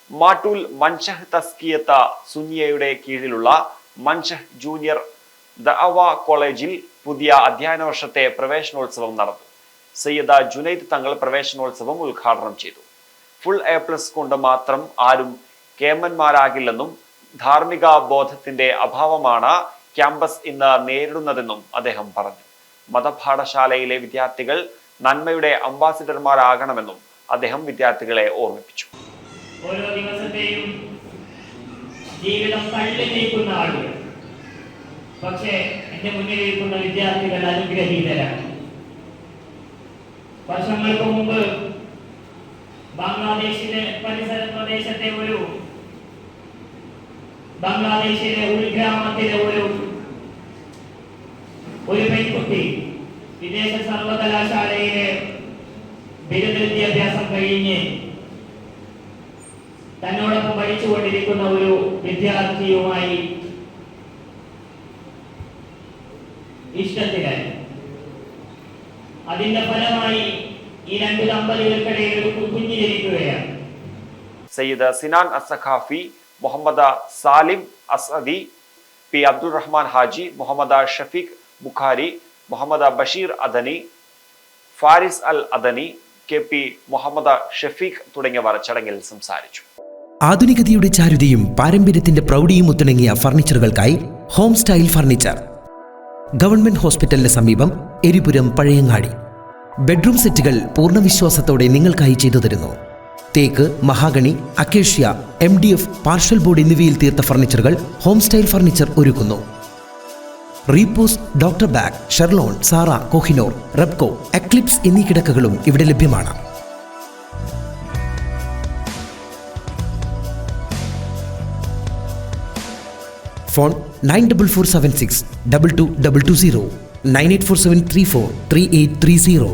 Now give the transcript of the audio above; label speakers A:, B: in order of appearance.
A: മാട്ടൂൽ മൻഷഹ് തസ്കിയത്ത സുന്നിയയുടെ കീഴിലുള്ള മൻഷഹ് ജൂനിയർ ദഅവ കോളേജിൽ പുതിയ അധ്യയന വർഷത്തെ പ്രവേശനോത്സവം നടന്നു. സയ്യിദ ജുനൈദ് തങ്ങൾ പ്രവേശനോത്സവം ഉദ്ഘാടനം ചെയ്തു. ഫുൾ A+ കൊണ്ട് മാത്രം ആരും കേമന്മാരാകില്ലെന്നും ധാർമ്മിക ബോധത്തിന്റെ അഭാവമാണ് ക്യാമ്പസ് ഇന്ന് നേരിടുന്നതെന്നും അദ്ദേഹം പറഞ്ഞു. മതപാഠശാലയിലെ വിദ്യാർത്ഥികൾ നന്മയുടെ അംബാസിഡർമാരാകണമെന്നും അദ്ദേഹം വിദ്യാർത്ഥികളെ ഓർമ്മിപ്പിച്ചു.
B: ഓരോ ദിവസത്തെയും ജീവിതം തള്ളി നീക്കുന്ന ആളുകൾ, പക്ഷേ എന്റെ മുന്നിലിരിക്കുന്ന വിദ്യാർത്ഥികൾ അനുഗ്രഹീതരാണ്. വർഷങ്ങൾക്ക് മുമ്പ് ബംഗ്ലാദേശിലെ പരിസര പ്രദേശത്തെ ബംഗ്ലാദേശിലെ ഉൾഗ്രാമത്തിലെ ഒരു പെൺകുട്ടി വിദേശ സർവകലാശാലയിലെ ബിരുദ വിദ്യാഭ്യാസം കഴിഞ്ഞ് തന്നോടൊപ്പം പഠിച്ചുകൊണ്ടിരിക്കുന്ന ഒരു വിദ്യാർത്ഥിയുമായി ഇഷ്ടത്തിലായി. അതിന്റെ ഫലമായി ഈ രണ്ട് ദമ്പതികൾക്കിടയിൽ ഒരു കുഞ്ഞ് ജനിക്കുകയാണ്.
A: സയ്യിദ് സിനാൻ അസ്സഖാഫി, മുഹമ്മദ് സാലിം അസദി, പി അബ്ദുൾ റഹ്മാൻ ഹാജി, മുഹമ്മദ് ഷഫീഖ് ബുഖാരി, മുഹമ്മദ് ബഷീർ അദനി, ഫാരിസ് അൽ അദനി, KP മുഹമ്മദ് ഷഫീഖ് തുടങ്ങിയവർ ചടങ്ങിൽ സംസാരിച്ചു.
C: ആധുനികതയുടെ ചാരുതയും പാരമ്പര്യത്തിന്റെ പ്രൗഢിയും ഒത്തിണങ്ങിയ ഫർണിച്ചറുകൾക്കായി ഹോം സ്റ്റൈൽ ഫർണിച്ചർ, ഗവൺമെന്റ് ഹോസ്പിറ്റലിന് സമീപം, എരിപുരം, പഴയങ്ങാടി. ബെഡ്റൂം സെറ്റുകൾ പൂർണ്ണ വിശ്വാസത്തോടെ നിങ്ങൾക്കായി ചെയ്തു തരുന്നു. തേക്ക്, mahogany, acacia, MDF, partial board എന്നിവയിൽ തീർത്ത ഫർണിച്ചറുകൾ ഹോം സ്റ്റൈൽ ഫർണിച്ചർ ഒരുക്കുന്നു. റീപോസ്, ഡോക്ടർ ബാഗ്, ഷെർലോൺ, സാറ, കോഹിനോർ, റെപ്കോ, എക്ലിപ്സ് എന്നീ കിടക്കകളും ഇവിടെ ലഭ്യമാണ്. ഫോൺ 9447622220, 9847343830.